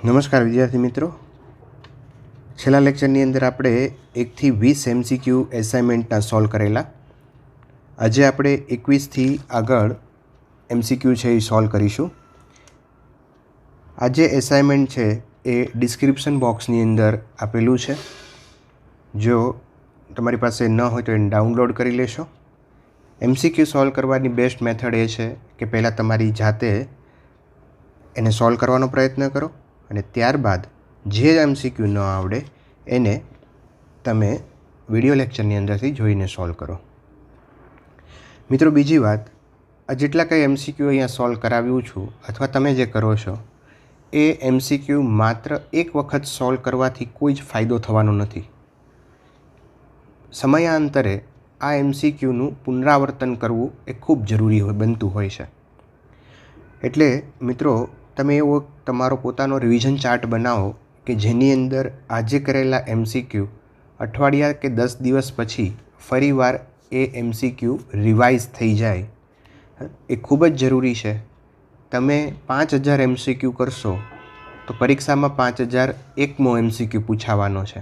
નમસ્કાર વિદ્યાર્થી મિત્રો, છેલ્લા લેક્ચરની અંદર આપણે 1 થી 20 MCQ એસાઇનમેન્ટના સોલ્વ કરેલા. આજે આપણે 21થી આગળ MCQ છે એ સોલ્વ કરીશું. આ જે એસાઇનમેન્ટ છે એ ડિસ્ક્રિપ્શન બોક્સની અંદર આપેલું છે. જો તમારી પાસે ન હોય તો એને ડાઉનલોડ કરી લેશો. MCQ સોલ્વ કરવાની બેસ્ટ મેથડ એ છે કે પહેલાં તમારી જાતે એને સોલ્વ કરવાનો પ્રયત્ન કરો અને ત્યારબાદ જે MCQ ન આવડે એને તમે વિડીયો લેક્ચરની અંદરથી જોઈને સોલ્વ કરો. મિત્રો, બીજી વાત, આ જેટલા કંઈ MCQ અહીંયા સોલ્વ કરાવ્યું છું અથવા તમે જે કરો છો એ MCQ માત્ર એક વખત સોલ્વ કરવાથી કોઈ જ ફાયદો થવાનો નથી. સમયાંતરે આ MCQનું પુનરાવર્તન કરવું એ ખૂબ જરૂરી બનતું હોય છે. એટલે મિત્રો, તમે એવો તમારો પોતાનો રિવિઝન ચાર્ટ બનાવો કે જેની અંદર આજે કરેલા MCQ અઠવાડિયા કે 10 દિવસ પછી ફરીવાર એ MCQ રિવાઇઝ થઈ જાય. એ ખૂબ જ જરૂરી છે. તમે 5000 MCQ કરશો તો પરીક્ષામાં 5001મો MCQ પૂછાવાનો છે.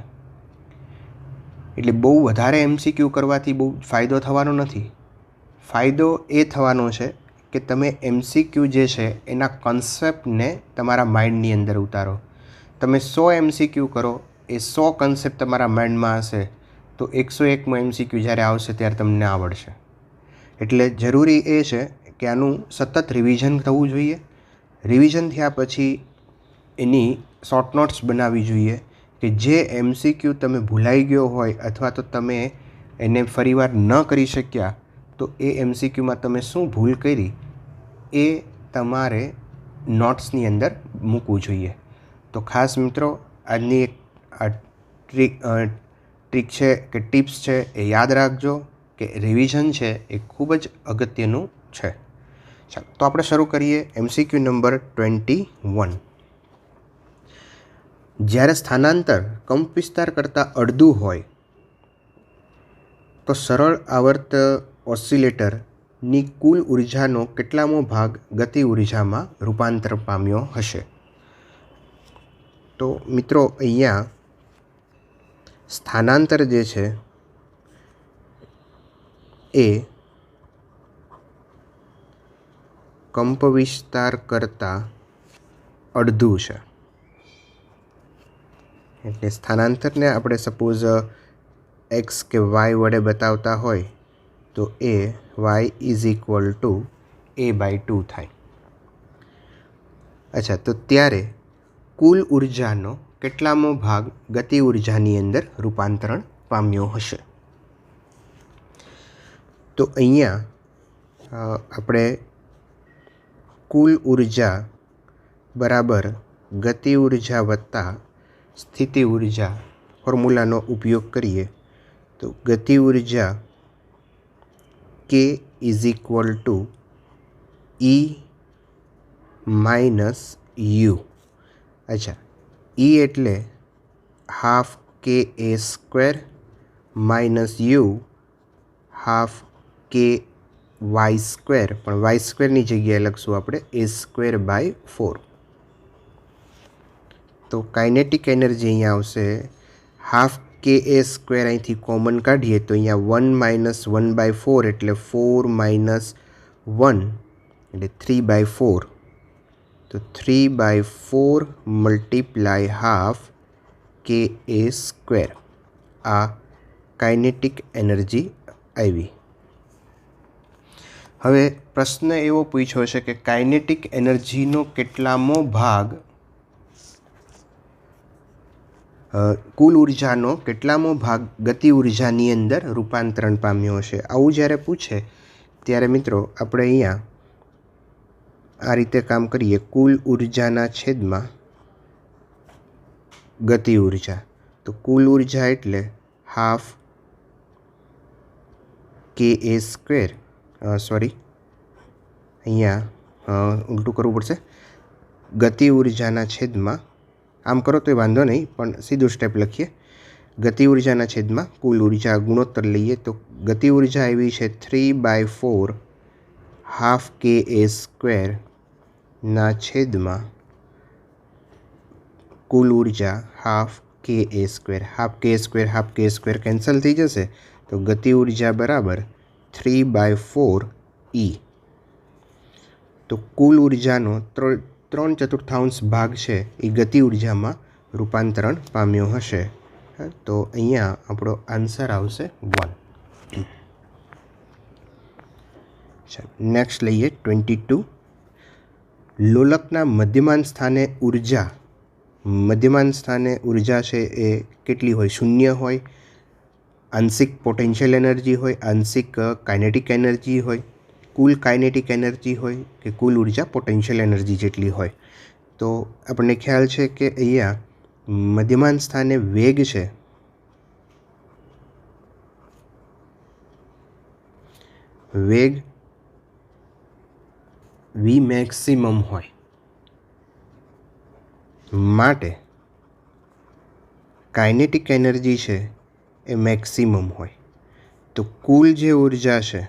એટલે બહુ વધારે MCQ કરવાથી બહુ ફાયદો થવાનો નથી. ફાયદો એ થવાનો છે કે તમે MCQ જે છે એના કન્સેપ્ટને તમારા માઇન્ડની અંદર ઉતારો. તમે 100 MCQ કરો, એ 100 કન્સેપ્ટ તમારા માઇન્ડમાં હશે તો 101મો MCQ જ્યારે આવશે ત્યારે તમને આવડશે. એટલે જરૂરી એ છે કે આનું સતત રિવિઝન થવું જોઈએ. રિવિઝન થયા પછી એની શોર્ટ નોટ્સ બનાવવી જોઈએ કે જે MCQ તમે ભૂલાઈ ગયો હોય અથવા તો તમે એને ફરીવાર ન કરી શક્યા તો એ MCQમાં તમે શું ભૂલ કરી એ તમારે નોટ્સની અંદર મૂકવું જોઈએ. તો ખાસ મિત્રો, આજની એક ટ્રીક છે કે ટિપ્સ છે એ યાદ રાખજો કે રિવિઝન છે એ ખૂબ જ અગત્યનું છે. ચાલો, તો આપણે શરૂ કરીએ. MCQ number 21. જ્યારે સ્થાનાંતર કંપ વિસ્તાર કરતાં અડધું હોય તો સરળ આવર્ત ઓસિલેટરની કુલ ઉર્જાનો કેટલામો ભાગ ગતિ ઉર્જામાં રૂપાંતર પામ્યો હશે? તો મિત્રો, અહીંયા સ્થાનાંતર જે છે એ કંપ વિસ્તાર કરતાં અડધું છે. એટલે સ્થાનાંતરને આપણે સપોઝ x કે y વડે બતાવતા હોય તો એ y = a/2 થાય. અચ્છા, તો ત્યારે કુલ ઉર્જાનો કેટલામો ભાગ ગતિ ઉર્જાની અંદર રૂપાંતરણ પામ્યો હશે? તો અહીંયા આપણે કુલ ઉર્જા બરાબર ગતિ ઉર્જા વત્તા સ્થિતિ ઉર્જા ફોર્મ્યુલાનો ઉપયોગ કરીએ તો ગતિ ઉર્જા K = E - U. અચ્છા, E એટલે ½ KA² - U ½ KY², પણ y²ની જગ્યાએ લખશું આપણે a²/4. તો કાઇનેટિક એનર્જી અહીંયા આવશે ½ KA² અહીંથી કોમન કાઢીએ તો અહીંયા 1 - 1/4 એટલે 4 - 1 એટલે 3/4. તો 3/4 × ½ KA². આ કાઇનેટિક એનર્જી આવી. હવે પ્રશ્ન એવો પૂછ્યો છે કે કાઇનેટિક એનર્જીનો કેટલામો ભાગ કુલ ઉર્જાનો કેટલામો ભાગ ગતિ ઉર્જાની અંદર રૂપાંતરણ પામ્યો હશે? આવું જ્યારે પૂછે ત્યારે મિત્રો આપણે અહીંયા આ રીતે કામ કરીએ. કુલ ઉર્જાના છેદમાં ગતિ ઉર્જા. તો કુલ ઉર્જા એટલે ½ KA², સોરી, અહીંયા ઉલટું કરવું પડશે. ગતિ ઉર્જાના છેદમાં, આમ કરો તો વાંધો નહીં પણ સીધું સ્ટેપ લખીએ. ગતિ ઉર્જાના છેદમાં કુલ ઉર્જા ગુણોત્તર લઈએ તો ગતિ ઉર્જા આવી છે 3/4 ½ KA² ના છેદમાં કુલ ઉર્જા હાફ કે એ સ્ક્વેર. હાફ કે સ્ક્વેર કેન્સલ થઈ જશે તો ગતિ ઉર્જા બરાબર 3/4 E. તો કુલ ઉર્જાનો 3/4 ભાગ છે એ ગતિ ઉર્જામાં રૂપાંતરણ પામ્યો હશે. તો અહીંયા આપણો આન્સર આવશે 1. નેક્સ્ટ લઈએ 22. લોલકના મધ્યમાન સ્થાને ઉર્જા છે એ કેટલી હોય? શૂન્ય હોય, આંશિક પોટેન્શિયલ એનર્જી હોય, આંશિક કાઇનેટિક એનર્જી હોય, કુલ કાઇનેટિક એનર્જી હોય કે કુલ ઉર્જા પોટેન્શિયલ એનર્જી જેટલી હોય. તો આપણને ખ્યાલ છે કે અહીંયા મધ્યમાન સ્થાને વેગ છે વેગ v મેક્સિમમ હોય માટે કાઇનેટિક એનર્જી છે એ મેક્સિમમ હોય. તો કુલ જે ઉર્જા છે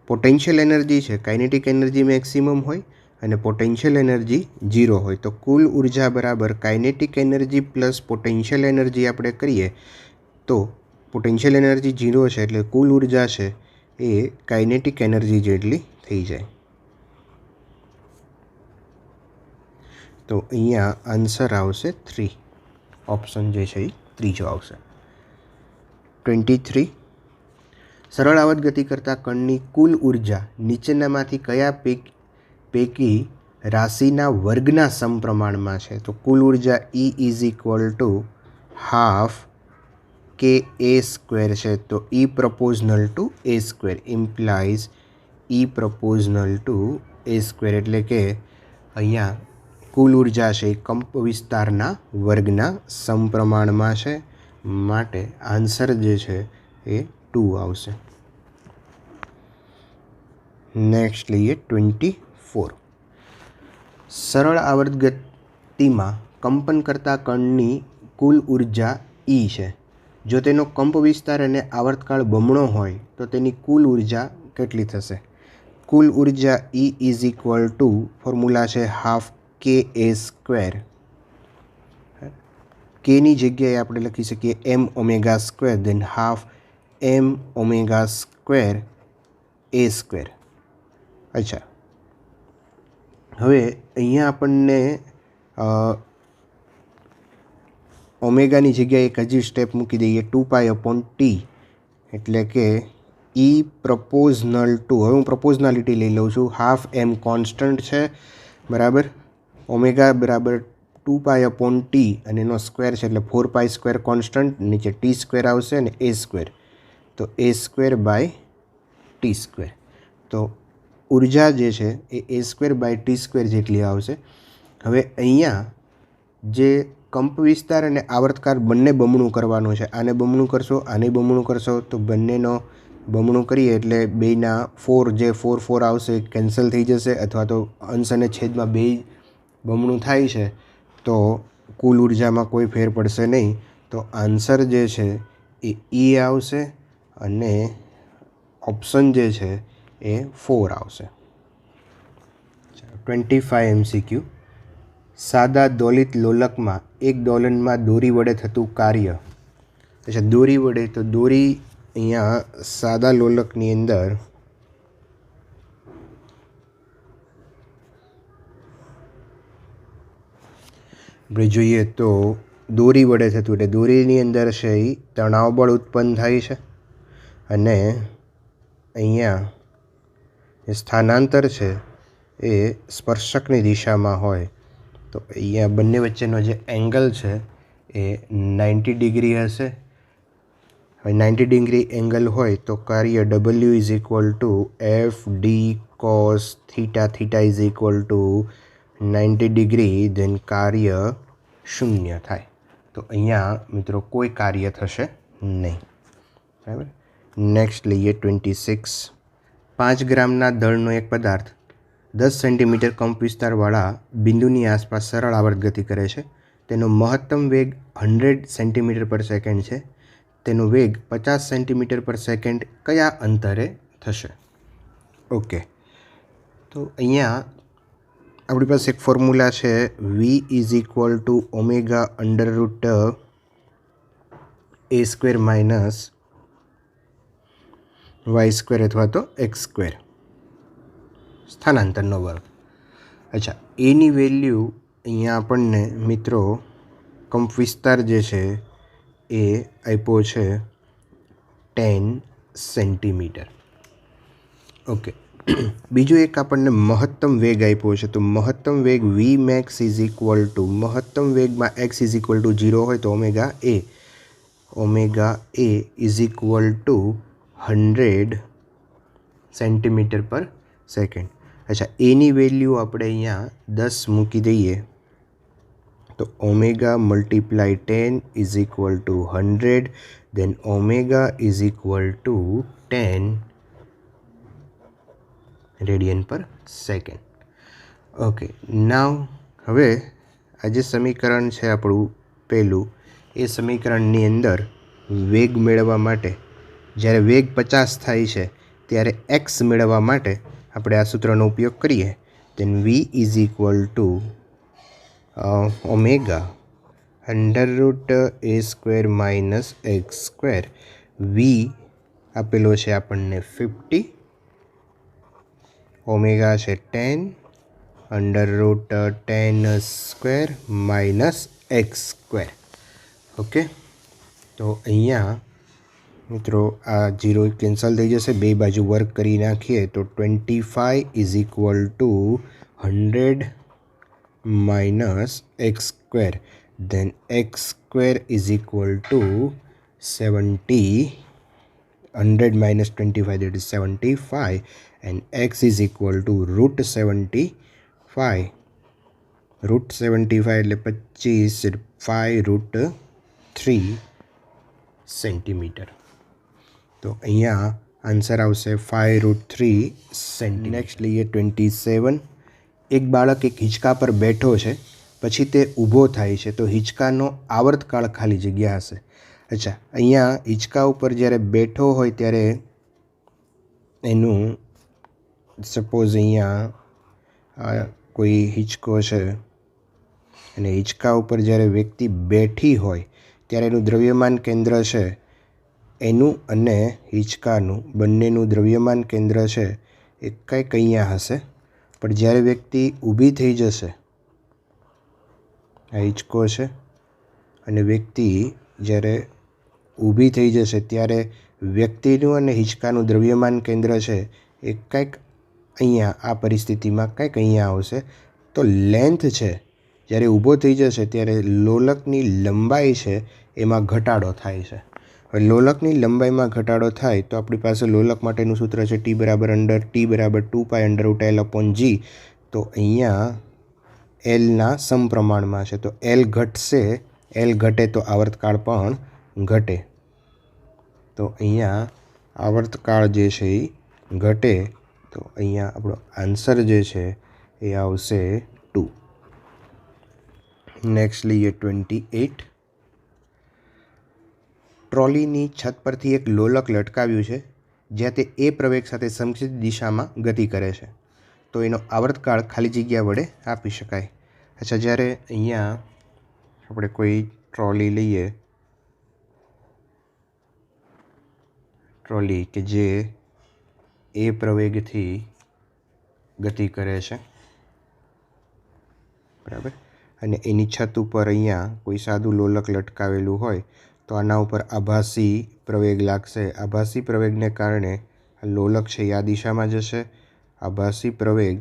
પોટેન્શિયલ એનર્જી છે, કાઇનેટિક એનર્જી મેક્સિમમ હોય અને પોટેન્શિયલ એનર્જી 0 હોય. તો કુલ ઉર્જા બરાબર kinetic energy plus potential energy આપણે કરીએ તો પોટેન્શિયલ એનર્જી 0 છે એટલે કુલ ઉર્જા છે એ કાઇનેટિક એનર્જી જેટલી થઈ જાય. તો અહીંયા આન્સર આવશે 3. ઓપ્શન જે છે એ ત્રીજો આવશે. 23. સરળ આવત ગતિ કરતા કણની કુલ ઉર્જા નીચેનામાંથી કયા પૈકી રાશિના વર્ગના સમપ્રમાણમાં છે? તો કુલ ઉર્જા E is equal two half કે એ સ્ક્વેર છે. તો E પ્રપોઝનલ ટુ એ સ્ક્વેર ઇમ્પ્લાઇઝ E પ્રપોઝનલ ટુ એ સ્ક્વેર, એટલે કે અહીંયા કુલ ઉર્જા છે કંપ વિસ્તારના વર્ગના સમપ્રમાણમાં છે માટે આન્સર જે છે એ 2 આવશે. નેક્સ્ટ લઈએ 24. સરળ આવર્ત ગતિમાં કંપન કરતા કણની કુલ ઉર્જા E છે. જો તેનો કંપ વિસ્તાર અને આવર્તકાળ બમણો હોય તો તેની કુલ ઉર્જા કેટલી થશે? કુલ ઉર્જા E is equal two formula છે હાફ કે એ સ્ક્વેર. કેની જગ્યાએ આપણે લખી શકીએ m ઓમેગા સ્ક્વેર, દેન હાફ m ઓમેગા સ્ક્વેર એ સ્ક્વેર. અચ્છા, હવે અહીંયા આપણને ઓમેગાની જગ્યાએ એક હજી સ્ટેપ મૂકી દઈએ 2π/t, એટલે કે E પ્રપોઝનલ ટુ, હવે હું પ્રપોઝનાલિટી લઈ લઉં છું, હાફ m કોન્સ્ટન્ટ છે બરાબર, ઓમેગા બરાબર 2π/t અને એનો સ્ક્વેર છે એટલે 4π² કોન્સ્ટન્ટ, નીચે t² આવશે અને a સ્ક્વેર, તો a²/t². તો ઉર્જા જે છે એ a²/t² જેટલી આવશે. હવે અહીંયા જે કંપ વિસ્તાર અને આવર્તકાળ બંને બમણું કરવાનું છે. આને બમણું કરશો, આને બમણું કરશો તો બંનેનો બમણું કરીએ એટલે બેયના 4 જે 4 આવશે કેન્સલ થઈ જશે, અથવા તો અંશ અને છેદમાં બે બમણું થાય છે તો કુલ ઉર્જામાં કોઈ ફેર પડશે નહીં. તો આન્સર જે છે એ E આવશે અને ઓપ્શન જે છે એ 4 આવશે. 25 MCQ. સાદા દોલિત લોલકમાં એક દોલનમાં દોરી વડે થતું કાર્ય. અચ્છા, દોરી વડે, તો દોરી અહીંયા સાદા લોલકની અંદર આપણે જોઈએ તો દોરી વડે થતું, એટલે દોરીની અંદર છે એ તણાવ બળ ઉત્પન્ન થાય છે અને અહીંયા સ્થાનાંતર છે એ સ્પર્શકની દિશામાં હોય. તો અહીંયા બંને વચ્ચેનો જે એંગલ છે એ 90 ડિગ્રી હશે. હવે 90 ડિગ્રી એંગલ હોય તો કાર્ય W is equal to FD cos theta, theta is equal to 90 degree, then કાર્ય 0 થાય. તો અહીંયા મિત્રો કોઈ કાર્ય થશે નહીં. બરાબર. નેક્સ્ટ લઈએ 26. 5 ગ્રામના દળનો એક પદાર્થ 10 સેન્ટીમીટર કંપ વિસ્તારવાળા બિંદુની આસપાસ સરળ આવર્ત ગતિ કરે છે. તેનો મહત્તમ વેગ 100 સેન્ટીમીટર પર સેકન્ડ છે. તેનો વેગ 50 સેન્ટીમીટર પર સેકન્ડ કયા અંતરે થશે? ઓકે, તો અહીંયા આપણી પાસે એક ફોર્મ્યુલા છે v is equal to omega under root A square minus y square અથવા તો એક્સ સ્ક્વેર સ્થાનાંતરનો વર્ગ. અચ્છા, એની વેલ્યુ અહીંયા આપણને મિત્રો કંપ વિસ્તાર જે છે એ આપ્યો છે 10 સેન્ટીમીટર. ઓકે, બીજું એક આપણને મહત્તમ વેગ આપ્યો છે. તો મહત્તમ વેગ v max is equal to મહત્તમ વેગમાં એક્સ ઇઝ ઇક્વલ ટુ 0 હોય તો omega a is equal to 100 centimetre પર સેકન્ડ. અચ્છા, એની વેલ્યુ આપણે અહીંયા 10 મૂકી દઈએ તો omega multiply 10 is equal to 100, then omega is equal to 10 radian પર સેકન્ડ. ઓકે, નાવ હવે આ જે સમીકરણ છે આપણું પહેલું, એ સમીકરણની અંદર વેગ મેળવવા માટે, જ્યારે વેગ 50 થાય છે ત્યારે એક્સ મેળવવા માટે આપણે આ સૂત્રનો ઉપયોગ કરીએ. Then V is equal to omega under root A square minus x square. V આપેલો છે આપણને 50, ઓમેગા છે 10 under root 10 square minus x square. Okay, તો અહીંયા મિત્રો આ 0 કેન્સલ થઈ જશે, બે બાજુ વર્ક કરી નાખીએ તો 25 is equal to 100 minus x square. Then x square is equal to 70, 100 minus 25, that is 75, and x is equal to root 75. Root 75 એટલે 25, 5 root 3 સેન્ટીમીટર. તો અહીંયા આન્સર આવશે 5 root 3 સેન્ટીમીટર. નેક્સ્ટ લઈએ 27. એક બાળક એક હિંચકા પર બેઠો છે, પછી તે ઊભો થાય છે તો હિંચકાનો આવર્તકાળ ખાલી જગ્યા હશે. અચ્છા, અહીંયા હિંચકા ઉપર જ્યારે બેઠો હોય ત્યારે એનું સપોઝ અહીંયા કોઈ હિંચકો છે અને હિંચકા ઉપર જ્યારે વ્યક્તિ બેઠી હોય ત્યારે એનું દ્રવ્યમાન કેન્દ્ર છે, એનું અને હિંચકાનું બંનેનું દ્રવ્યમાન કેન્દ્ર છે એ કંઈક અહીંયા હશે. પણ જ્યારે વ્યક્તિ ઊભી થઈ જશે, આ હિંચકો છે અને વ્યક્તિ જ્યારે ઊભી થઈ જશે ત્યારે વ્યક્તિનું અને હિંચકાનું દ્રવ્યમાન કેન્દ્ર છે એ કંઈક અહીંયા આ પરિસ્થિતિમાં કંઈક અહીંયા આવશે. તો લેન્થ છે, જ્યારે ઊભો થઈ જશે ત્યારે લોલકની લંબાઈ છે એમાં ઘટાડો થાય છે. હવે લોલકની લંબાઈમાં ઘટાડો થાય તો આપણી પાસે લોલક માટેનું સૂત્ર છે ટી બરાબર 2π under root L upon G. તો અહીંયા એલના સમપ્રમાણમાં છે, તો એલ ઘટશે, એલ ઘટે તો આવર્તકાળ પણ ઘટે. તો અહીંયા આવર્તકાળ જે છે એ ઘટે, તો અહીંયા આપણો આન્સર જે છે એ આવશે 2. નેક્સ્ટ લઈએ 28. ટ્રોલીની છત પરથી એક લોલક લટકાવ્યું છે જ્યાં તે એ પ્રવેગ સાથે સમક્ષિત દિશામાં ગતિ કરે છે, તો એનો આવર્તકાળ ખાલી જગ્યા વડે આપી શકાય. અચ્છા, જ્યારે અહીંયા આપણે કોઈ ટ્રોલી લઈએ, ટ્રોલી કે જે એ પ્રવેગથી ગતિ કરે છે, બરાબર, અને એની છત ઉપર અહીંયા કોઈ સાદું લોલક લટકાવેલું હોય તો આના ઉપર આભાસી પ્રવેગ લાગશે. આભાસી પ્રવેગને કારણે આ લોલક છે એ આ દિશામાં જશે, આભાસી પ્રવેગ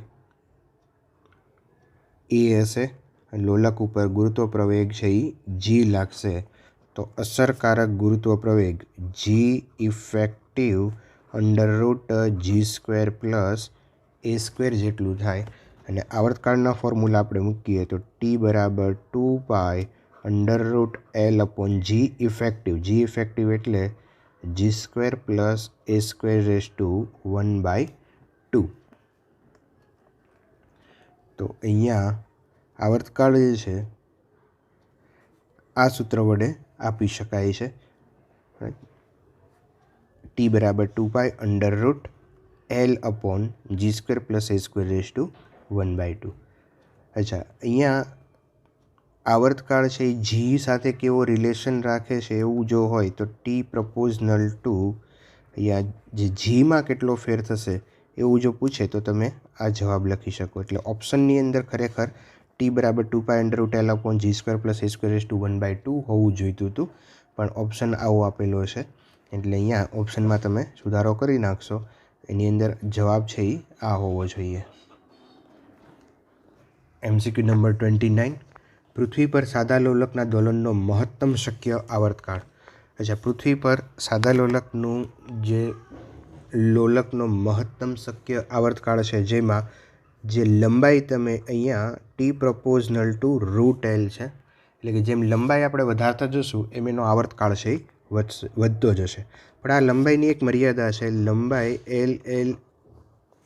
એ હશે, લોલક ઉપર ગુરુત્વ પ્રવેગ છે એ જી લાગશે. તો અસરકારક ગુરુત્વ પ્રવેગ જી effective under route G square plus A square જેટલું થાય. અને આવર્તકાળના ફોર્મ્યુલા આપણે મૂકીએ તો ટી બરાબર 2π under root L upon G effective એટલે G square plus A square raise to 1/2. તો અહીંયા આવર્તકાળ જે છે આ સૂત્ર વડે આપી શકાય છે, ટી બરાબર 2π under root L upon G square plus A square raise to 1/2. અચ્છા, અહીંયા આવર્તકાળ છે એ જી સાથે કેવો રિલેશન રાખે છે એવું જો હોય તો ટી પ્રપોઝનલ ટુ અહીંયા જે જીમાં કેટલો ફેર થશે એવું જો પૂછે તો તમે આ જવાબ લખી શકો. એટલે ઓપ્શનની અંદર ખરેખર ટી બરાબર 2π√L/g² + a²⁴ હોવું જોઈતું હતું, પણ ઓપ્શન આવો આપેલો છે એટલે અહીંયા ઓપ્શનમાં તમે સુધારો કરી નાખશો. એની અંદર જવાબ છે એ આ હોવો જોઈએ. MCQ નંબર 29, પૃથ્વી પર સાદા લોલકના દોલનનો મહત્તમ શક્ય આવર્તકાળ. અચ્છા, પૃથ્વી પર સાદા લોલકનો મહત્તમ શક્ય આવર્તકાળ છે, જેમાં જે લંબાઈ તમે અહીંયા ટી પ્રપોઝનલ ટુ √L છે, એટલે કે જેમ લંબાઈ આપણે વધારતા જશું એમ એનો આવર્તકાળ છે એ વધતો જશે. પણ આ લંબાઈની એક મર્યાદા છે. લંબાઈ L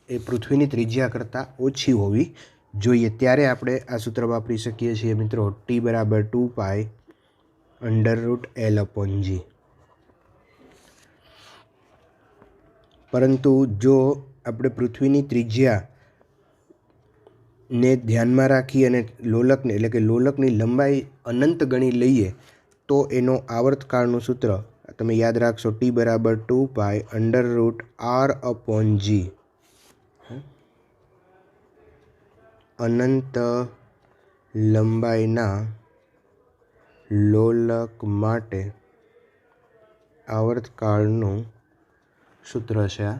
એ પૃથ્વીની ત્રિજ્યા કરતાં ઓછી હોવી જોઈએ, ત્યારે આપણે આ સૂત્ર વાપરી શકીએ છીએ મિત્રો. ટી બરાબર 2π√L/g. પરંતુ જો આપણે પૃથ્વીની ત્રિજ્યાને ધ્યાનમાં રાખી અને લોલકને એટલે કે લોલકની લંબાઈ અનંત ગણી લઈએ તો એનો આવર્તકાળનું સૂત્ર તમે યાદ રાખશો. ટી બરાબર 2π√R/g. અનંત લંબાઈના લોલક માટે આવર્તકાળનું સૂત્ર છે આ.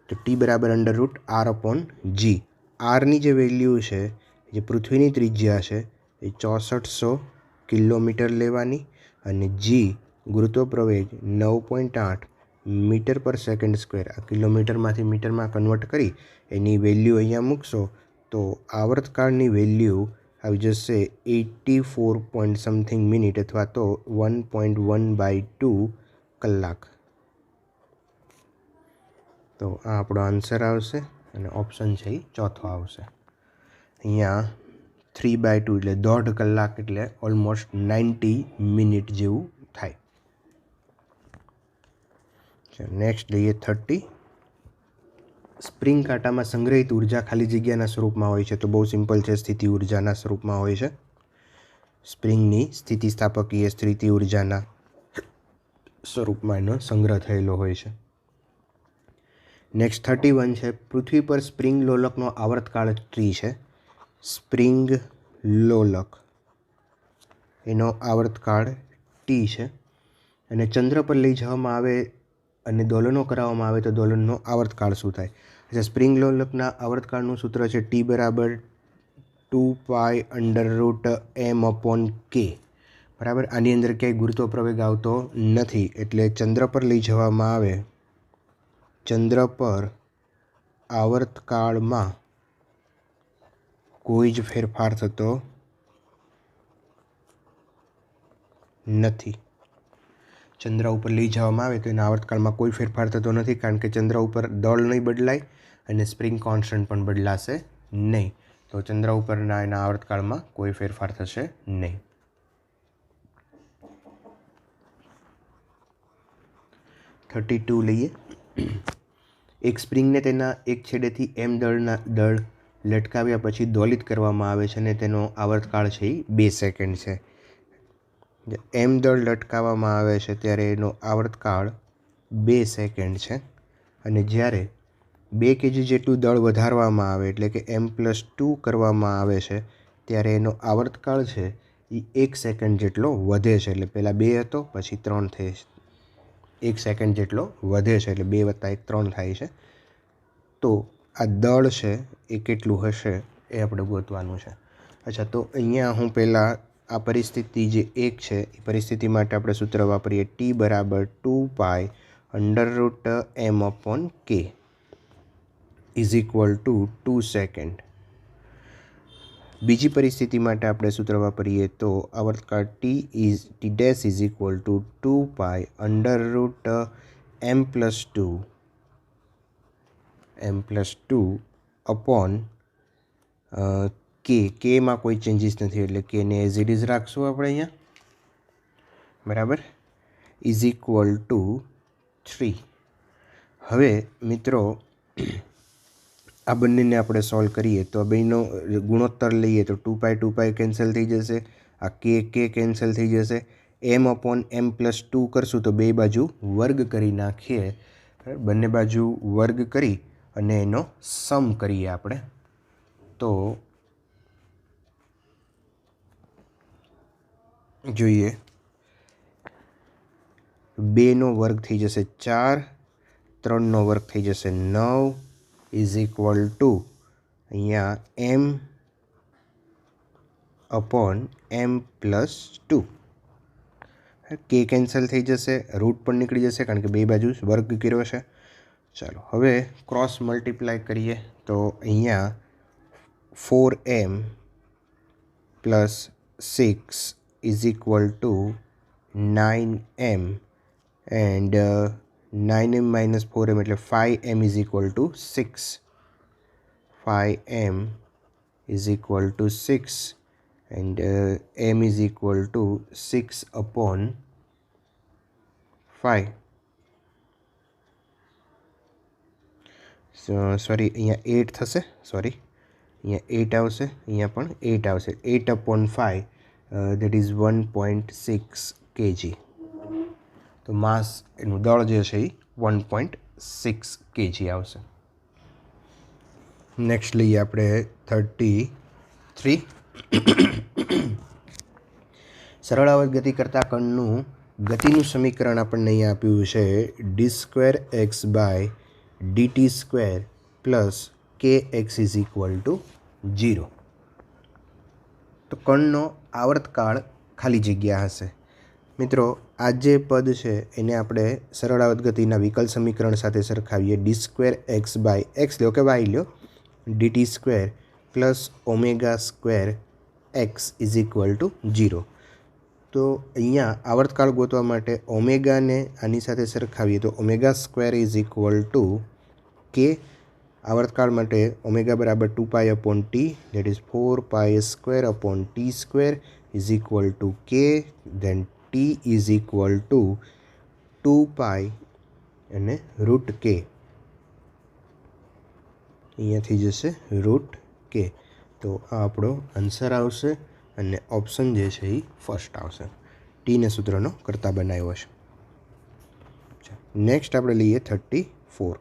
તો ટી બરાબર √R/g. આરની જે વેલ્યુ છે, જે પૃથ્વીની ત્રિજ્યા છે, એ 6400 કિલોમીટર લેવાની અને જી ગુરુત્વપ્રવેગ 9.8 મીટર/સેકન્ડ². આ કિલોમીટરમાંથી મીટરમાં કન્વર્ટ કરી એની વેલ્યુ અહીંયા મૂકશો તો આવર્તકાળની વેલ્યુ આવી જશે 84 મિનિટ અથવા તો 1.1/2 કલાક. તો આ આપણો આન્સર આવશે અને ઓપ્શન છે એ ચોથો આવશે. અહીંયા 3/2 એટલે 1.5 કલાક એટલે ઓલમોસ્ટ 90 મિનિટ જેવું થાય. નેક્સ્ટ લઈએ 30. સ્પ્રિંગ કાંટામાં સંગ્રહિત ઉર્જા ખાલી જગ્યાના સ્વરૂપમાં હોય છે. તો બહુ સિમ્પલ છે, સ્થિતિ ઉર્જાના સ્વરૂપમાં હોય છે. સ્પ્રિંગની સ્થિતિસ્થાપકીય સ્થિતિ ઉર્જાના સ્વરૂપમાં એનો સંગ્રહ થયેલો હોય છે. નેક્સ્ટ 31 છે, પૃથ્વી પર સ્પ્રિંગ લોલકનો આવર્તકાળ T છે. સ્પ્રિંગ લોલક એનો આવર્તકાળ T છે અને ચંદ્ર પર લઈ જવામાં આવે અને દોલનો કરાવવામાં આવે તો દોલનનો આવર્તકાળ શું થાય? એટલે સ્પ્રિંગ લોલકના આવર્તકાળનું સૂત્ર છે ટી બરાબર 2π√m/k. બરાબર. આની અંદર ક્યાંય ગુરુત્વપ્રવેગ આવતો નથી, એટલે ચંદ્ર પર લઈ જવામાં આવે, ચંદ્ર પર આવર્તકાળમાં કોઈ જ ફેરફાર થતો નથી. ચંદ્ર ઉપર લઈ જવામાં આવે તો એના આવર્તકાળમાં કોઈ ફેરફાર થતો નથી, કારણ કે ચંદ્ર ઉપર દળ નહીં બદલાય અને સ્પ્રિંગ કોન્સ્ટન્ટ પણ બદલાશે નહીં. તો ચંદ્ર ઉપરના એના આવર્તકાળમાં કોઈ ફેરફાર થશે નહીં. $32 લઈએ. એક સ્પ્રિંગને તેના એક છેડેથી એમ દળ લટકાવ્યા પછી દોલિત કરવામાં આવે છે અને તેનો આવર્તકાળ છે એ 2 સેકન્ડ છે. એમ દળ લટકાવવામાં આવે છે ત્યારે એનો આવર્તકાળ 2 સેકન્ડ છે અને જ્યારે 2 kg જેટલું દળ વધારવામાં આવે એટલે કે m+2 કરવામાં આવે છે ત્યારે એનો આવર્તકાળ છે એ 1 સેકન્ડ જેટલો વધે છે. એટલે પહેલાં 2 હતો, પછી 3 થઈ 1 સેકન્ડ જેટલો વધે છે, એટલે 2 + 1 3 થાય છે. તો આ દળ છે એ કેટલું હશે એ આપણે ગોતવાનું છે. અચ્છા, તો અહીંયા હું પહેલાં આ પરિસ્થિતિ જે 1 છે એ પરિસ્થિતિ માટે આપણે સૂત્ર વાપરીએ ટી બરાબર 2π√m/k = 2 સેકન્ડ. બીજી પરિસ્થિતિ માટે આપણે સૂત્ર વાપરીએ તો આવર્તકાળ T = 2π√m+2/k. કેમાં કોઈ ચેન્જીસ નથી એટલે કે ને એઝ ઇટ ઇઝ રાખશું આપણે અહીંયા. બરાબર. = 3. હવે મિત્રો આ બંનેને આપણે સોલ્વ કરીએ તો બેનો ગુણોત્તર લઈએ તો 2 કેન્સલ થઈ જશે, આ કે કેન્સલ થઈ જશે, m/m+2 કરશું તો બે બાજુ વર્ગ કરી નાખીએ, બંને બાજુ વર્ગ કરી અને એનો સમ કરીએ આપણે તો જોઈએ 2નો વર્ગ થઈ જશે 4, 3નો વર્ગ થઈ જશે 9 ઇઝ ઇક્વલ ટુ અહીંયા m/m+2. કે કેન્સલ થઈ જશે, રૂટ પણ નીકળી જશે કારણ કે બે બાજુ વર્ગ કર્યો છે. ચાલો હવે ક્રોસ મલ્ટીપ્લાય કરીએ તો અહીંયા 4m+6 is equal two 9m and 9m - 4m એટલે 5m is equal two 6. 5m is equal two 6 and m is equal to 6/5. Sorry અહીંયા 8 થશે, સોરી અહીંયા 8 આવશે, અહીંયા પણ 8 આવશે. 8/5 that is 1.6 kg. તો માસ એનું દળ જે છે એ 1.6 kg આવશે. નેક્સ્ટ લઈએ આપણે 33. સરળ આવર્ત ગતિ કરતાં કણનું ગતિનું સમીકરણ આપણને અહીંયા આપ્યું છે d2x/dt² plus kx is equal to 0. તો કણનો આવર્તકાળ ખાલી જગ્યા હશે. મિત્રો આ જે પદ છે એને આપણે સરળ આવર્ત ગતિના વિકલ સમીકરણ સાથે સરખાવીએ. d2x/x લ્યો કે y લ્યો dt² પ્લસ ω² x ઇઝ ઇક્વલ ટુ 0. તો અહીંયા આવર્તકાળ ગોતવા માટે ઓમેગાને આની સાથે સરખાવીએ તો ω² ઇઝ ઇક્વલ ટુ કે. આવર્તકાળ માટે ઓમેગા બરાબર 2π/t that is 4π² is equal to K. Then t is equal to 2π અને રૂટ કે. અહીંયા થઈ જશે રૂટ કે. તો આ આપણો આન્સર આવશે અને ઓપ્શન જે છે એ ફર્સ્ટ આવશે. ટીને સૂત્રનો કરતા બનાવ્યો છે. નેક્સ્ટ આપણે લઈએ 34.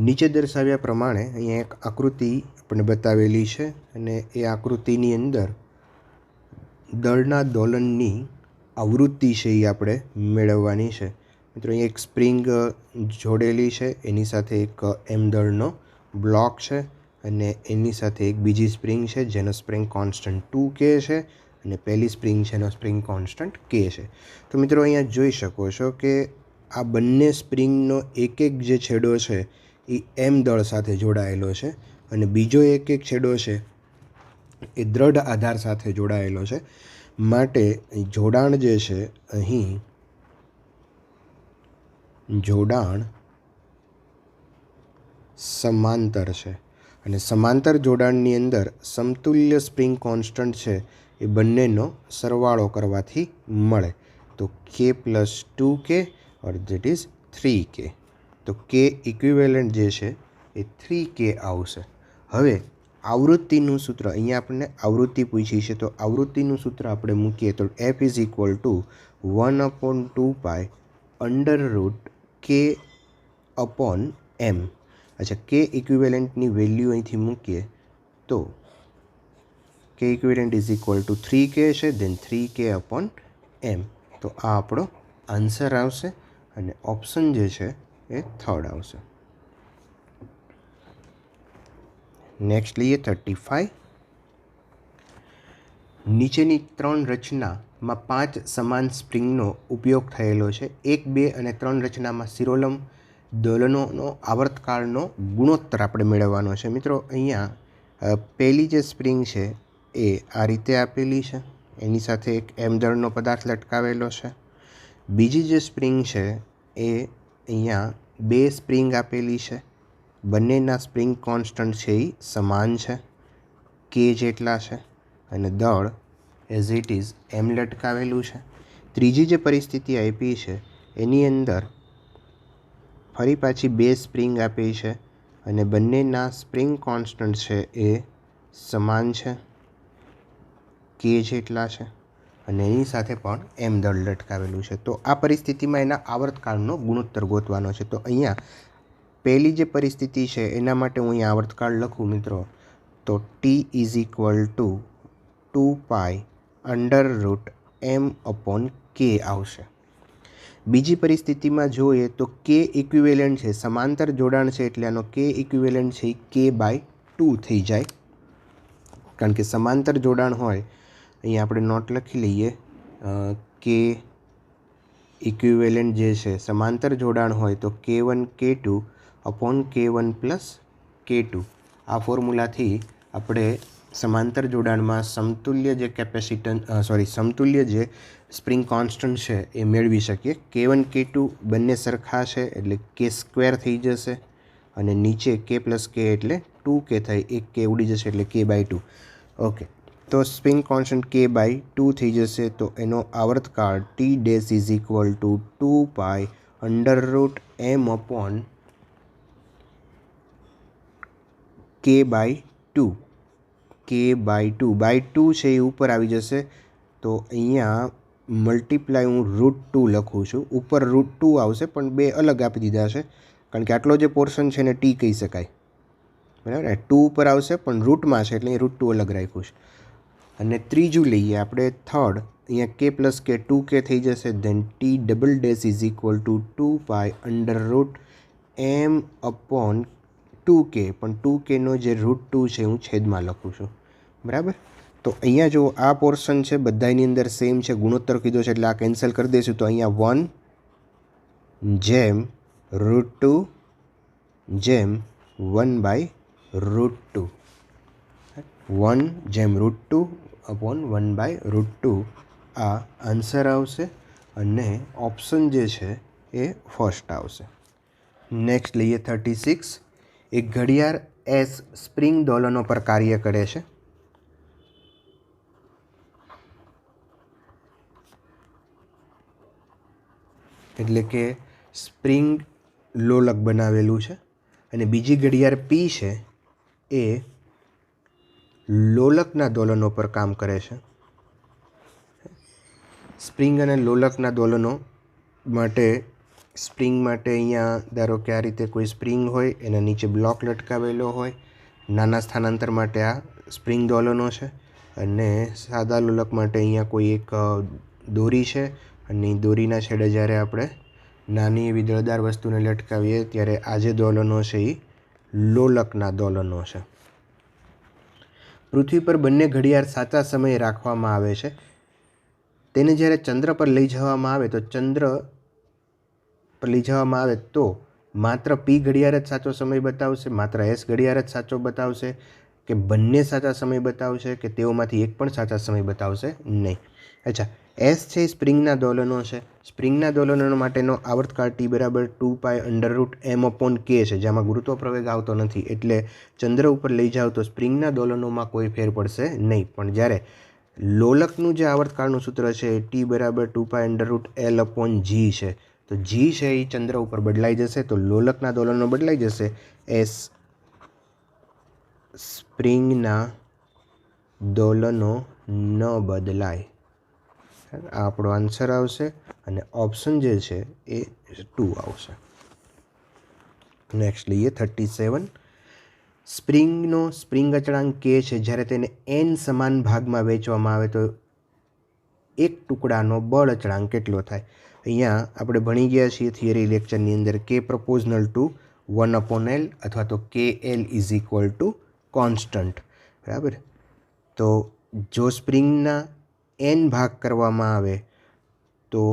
નીચે દર્શાવ્યા પ્રમાણે અહીંયા એક આકૃતિ આપણને બતાવેલી છે અને એ આકૃતિની અંદર દળના દોલનની આવૃત્તિ છે એ આપણે મેળવવાની છે. મિત્રો અહીંયા એક સ્પ્રિંગ જોડેલી છે, એની સાથે એક એમ દળનો બ્લોક છે અને એની સાથે એક બીજી સ્પ્રિંગ છે જેનો સ્પ્રિંગ કોન્સ્ટન્ટ 2k છે અને પહેલી સ્પ્રિંગ છે એનો સ્પ્રિંગ કોન્સ્ટન્ટ k છે. તો મિત્રો અહીંયા જોઈ શકો છો કે આ બંને સ્પ્રિંગનો એક જે છેડો છે એ એમ દળ સાથે જોડાયેલો છે અને બીજો એક છેડો છે એ દ્રઢ આધાર સાથે જોડાયેલો છે. માટે જોડાણ જે છે અહીં જોડાણ સમાંતર છે અને સમાંતર જોડાણની અંદર સમતુલ્ય સ્પ્રિંગ કોન્સ્ટન્ટ છે એ બંનેનો સરવાળો કરવાથી મળે. તો k + 2k or that is 3k. તો k ઇક્વિવેલન્ટ જે છે એ 3k આવશે. હવે આવૃત્તિનું સૂત્ર અહીંયા આપણને આવૃત્તિ પૂછી છે તો આવૃત્તિનું સૂત્ર આપણે મૂકીએ તો f is equal two 1/2π √k/m. અચ્છા, કે ઇક્વિવેલન્ટની વેલ્યુ અહીંથી મૂકીએ તો કે equivalent is equal two 3k છે, ધેન 3k/m. તો આ આપણો આન્સર આવશે અને ઓપ્શન જે છે એ થર્ડ આવશે. નેક્સ્ટ લઈએ 35. નીચેની 3 રચનામાં 5 સમાન સ્પ્રિંગનો ઉપયોગ થયેલો છે. 1, 2 અને 3 રચનામાં શિરોલંબ દોલનોનો આવર્તકાળનો ગુણોત્તર આપણે મેળવવાનો છે. મિત્રો અહીંયા પહેલી જે સ્પ્રિંગ છે એ આ રીતે આપેલી છે, એની સાથે એક એમ દળનો પદાર્થ લટકાવેલો છે. બીજી જે સ્પ્રિંગ છે એ અહીંયા 2 સ્પ્રિંગ આપેલી છે, બંનેના સ્પ્રિંગ કોન્સ્ટન્ટ છે એ સમાન છે, કે જેટલા છે અને દળ એઝ ઇટ ઇઝ એમ લટકાવેલું છે. ત્રીજી જે પરિસ્થિતિ આપી છે એની અંદર ફરી પાછી 2 સ્પ્રિંગ આપી છે અને બંનેના સ્પ્રિંગ કોન્સ્ટન્ટ છે એ સમાન છે, કે જેટલા છે, અને એની સાથે પણ એમ દળ લટકાવેલું છે. તો આ પરિસ્થિતિમાં એના આવર્તકાળનો ગુણોત્તર ગોતવાનો છે. તો અહીંયા પહેલી જે પરિસ્થિતિ છે એના માટે હું અહીંયા આવર્તકાળ લખું મિત્રો, તો T is equal two 2π√m/k આવશે. બીજી પરિસ્થિતિમાં જોઈએ તો કે ઇક્વિવેલન્ટ છે, સમાંતર જોડાણ છે, એટલે આનો કે ઇક્વિવેલન્ટ છે એ k/2 થઈ જાય, કારણ કે સમાંતર જોડાણ હોય. અહીંયા આપણે નોટ લખી લઈએ, કે ઇક્વિવેલન્ટ જે છે સમાંતર જોડાણ હોય તો k1 k2 k1 + k2. આ ફોર્મ્યુલાથી આપણે સમાંતર જોડાણમાં સમતુલ્ય જે સમતુલ્ય જે સ્પ્રિંગ કોન્સ્ટન્ટ છે એ મેળવી શકીએ. k1 k2 બંને સરખા છે એટલે k² થઈ જશે, અને નીચે k + k એટલે 2k થાય, એક k ઉડી જશે એટલે k/2. ઓકે, તો સ્પ્રિંગ કોન્સ્ટન્ટ k/2 થઈ જશે. તો એનો આવર્તકાળ T dash is equal two 2π√m/k/2. k/2 છે એ ઉપર આવી જશે, તો અહીંયા મલ્ટીપ્લાય હું √2 લખું છું. ઉપર √2 આવશે પણ બે અલગ આપી દીધા છે, કારણ કે આટલો જે પોર્શન છે એને ટી કહી શકાય, બરાબર. 2 ઉપર આવશે પણ રૂટમાં છે એટલે અહીં √2 અલગ રાખ્યું છે. અને ત્રીજું લઈએ આપણે થર્ડ, અહીંયા k + k 2k થઈ જશે. Then T double dash is equal to 2π√m/2k, પણ 2kનો જે √2 છે હું છેદમાં લખું છું, બરાબર. તો અહીંયા જો આ પોર્શન છે બધાની અંદર સેમ છે, ગુણોત્તર કીધો છે એટલે આ કેન્સલ કરી દઈશું. તો અહીંયા 1/√2 1/√2 આ આન્સર આવશે, અને ઓપ્શન જે છે એ ફર્સ્ટ આવશે. નેક્સ્ટ લઈએ 36. એક ઘડિયાળ S સ્પ્રિંગ દોલનો પર કાર્ય કરે છે. એટલે કે સ્પ્રિંગ લોલક બનાવેલું છે, અને બીજી ઘડિયાળ P છે એ લોલકના દોલનો પર કામ કરે છે. સ્પ્રિંગ અને લોલકના દોલનો માટે અહીંયા ધારો કે આ રીતે કોઈ સ્પ્રિંગ હોય, એના નીચે બ્લોક લટકાવેલો હોય. નાના સ્થાનાંતર માટે આ સ્પ્રિંગ દોલનો છે, અને સાદા લોલક માટે અહીંયા કોઈ એક દોરી છે, અને દોરીના છેડે જ્યારે આપણે નાની એવી દળદાર વસ્તુને લટકાવીએ ત્યારે આ જે દોલનો છે એ લોલકના દોલનો છે. પૃથ્વી પર બંને ઘડિયાળ સાચા સમયે રાખવામાં આવે છે. તેને જ્યારે ચંદ્ર પર લઈ જવામાં આવે તો માત્ર P ઘડિયાળ જ સાચો સમય બતાવશે, માત્ર S ઘડિયાળ જ સાચો બતાવશે, કે બંને સાચા સમય બતાવશે, કે તેઓમાંથી એક પણ સાચા સમય બતાવશે નહીં. અચ્છા, S છે સ્પ્રિંગના દોલનો છે. સ્પ્રિંગના દોલનો માટેનો આવર્તકાળ T બરાબર 2π√m/k છે, જેમાં ગુરુત્વ પ્રવેગ આવતો નથી, એટલે ચંદ્ર ઉપર લઈ જાઓ તો સ્પ્રિંગના દોલનોમાં કોઈ ફેર પડશે નહીં. પણ જ્યારે લોલકનું જે આવર્તકાળનું સૂત્ર છે એ T બરાબર 2π√L/g છે, તો g છે એ ચંદ્ર ઉપર બદલાઈ જશે, તો લોલકના દોલનો બદલાઈ જશે. S સ્પ્રિંગના દોલનો ન બદલાય. આ આપણો આન્સર આવશે, અને ઓપ્શન જે છે એ 2 આવશે. નેક્સ્ટ લઈએ 37. સ્પ્રિંગ અચળાંક k છે, જ્યારે તેને n સમાન ભાગમાં વહેંચવામાં આવે તો એક ટુકડાનો બળ અચળાંક કેટલો થાય? અહીંયા આપણે ભણી ગયા છીએ થિયરી લેક્ચરની અંદર k proportional to 1/L અથવા તો KL is equal two constant, બરાબર. તો જો સ્પ્રિંગના n ભાગ કરવામાં આવે તો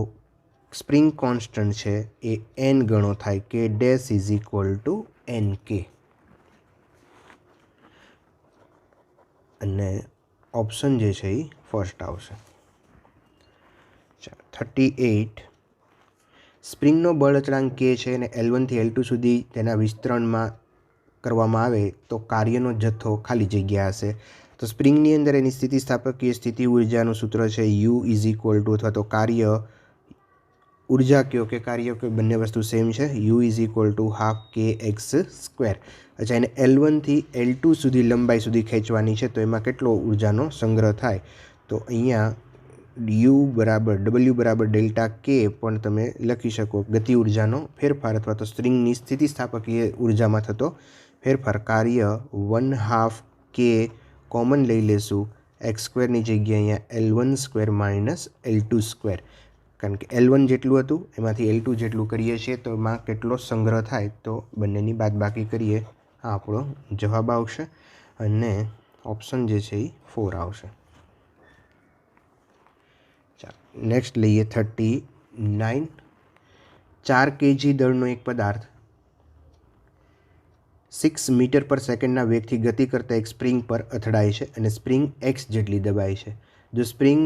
સ્પ્રિંગ કોન્સ્ટન્ટ છે એ n ગણો થાય, k dash is equal two NK. અને ઓપ્શન જે છે એ ફર્સ્ટ આવશે. 38. સ્પ્રિંગનો બળ અચળાંક k છે અને L1 થી L2 સુધી તેના વિસ્તરણમાં કરવામાં આવે તો કાર્યનો જથ્થો ખાલી જગ્યા હશે. તો સ્પ્રિંગની અંદર એની સ્થિતિસ્થાપકીય સ્થિતિ ઉર્જાનું સૂત્ર છે U ઇઝ ઇક્વલ ટુ, અથવા તો કાર્ય ઉર્જા કયો કે કાર્ય કયો બંને વસ્તુ સેમ છે. You is equal two half કે એક્સ સ્ક્વેર. અચ્છા, એને L1 થી L2 સુધી લંબાઈ સુધી ખેંચવાની છે, તો એમાં કેટલો ઉર્જાનો સંગ્રહ થાય? તો અહીંયા W બરાબર ડેલ્ટા કે પણ તમે લખી શકો ગતિ ઉર્જાનો ફેરફાર અથવા તો સ્પ્રિંગની સ્થિતિસ્થાપકીય ઉર્જામાં થતો ફેરફાર. કાર્ય 1/2 કે કોમન લઈ લેશું. એક્સ સ્ક્વેરની જગ્યાએ અહીંયા L1 square minus L2 square, કારણ કે L1 જેટલું હતું એમાંથી L2 જેટલું કરીએ છીએ તો એમાં કેટલો સંગ્રહ થાય, તો બંનેની બાદબાકી કરીએ, આ આપણો જવાબ આવશે અને ઓપ્શન જે છે એ 4 આવશે. ચાલો નેક્સ્ટ લઈએ 39. 4 kg દળનો એક પદાર્થ 6 મીટર પર સેકન્ડના વેગથી ગતિ કરતા એક સ્પ્રિંગ પર અથડાય છે અને સ્પ્રિંગ x જેટલી દબાય છે. જો સ્પ્રિંગ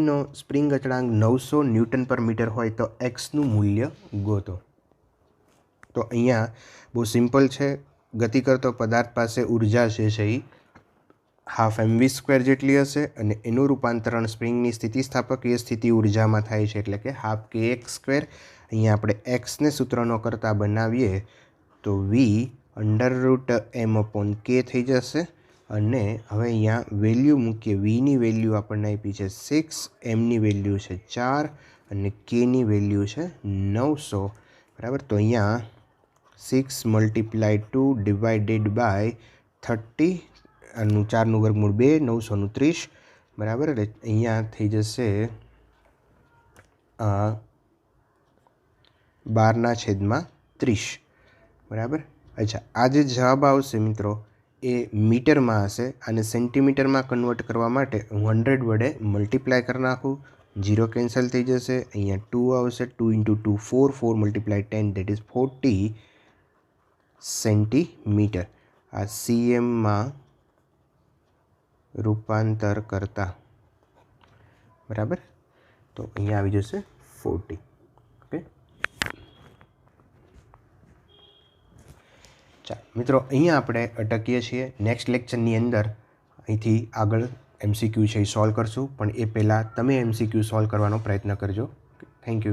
અચળાંક 900 ન્યૂટન પર મીટર હોય તો એક્સનું મૂલ્ય ગોતો. તો અહીંયા બહુ સિમ્પલ છે. ગતિ કરતો પદાર્થ પાસે ઉર્જા છે એ હાફ mv² જેટલી હશે અને એનું રૂપાંતરણ સ્પ્રિંગની સ્થિતિસ્થાપકીય સ્થિતિ ઉર્જામાં થાય છે, એટલે કે હાફ kx². અહીંયા આપણે એક્સને સૂત્રનો કરતા બનાવીએ તો v√m/k થઈ જશે અને હવે અહીંયા વેલ્યુ મૂકીએ. વીની વેલ્યુ આપણને આપી છે 6, એમની વેલ્યુ છે 4 અને કેની વેલ્યુ છે 900. બરાબર, તો અહીંયા 6 × 2 ડિવાઇડેડ બાય 30, આનું 4નું વર્ગમૂળ 2, 900નું 30. બરાબર, એટલે અહીંયા થઈ જશે 12/30. બરાબર. અચ્છા, આ જે જવાબ આવશે મિત્રો એ મીટરમાં હશે. આને સેન્ટીમીટરમાં કન્વર્ટ કરવા માટે હું 100 વડે મલ્ટીપ્લાય કરી નાખું. 0 કેન્સલ થઈ જશે. અહીંયા 2 આવશે. 2 × 2 4, 4 × 10 દેટ ઇઝ 40 સેન્ટીમીટર. આ CMમાં રૂપાંતર કરતા. બરાબર, તો અહીંયા આવી જશે 40. ઓકે, ચાલો મિત્રો, અહીંયા આપણે અટકીએ છીએ. નેક્સ્ટ લેક્ચરની અંદર અહીંથી આગળ MCQ છે એ સોલ્વ કરશું, પણ એ પહેલાં તમે MCQ સોલ્વ કરવાનો પ્રયત્ન કરજો. Thank you.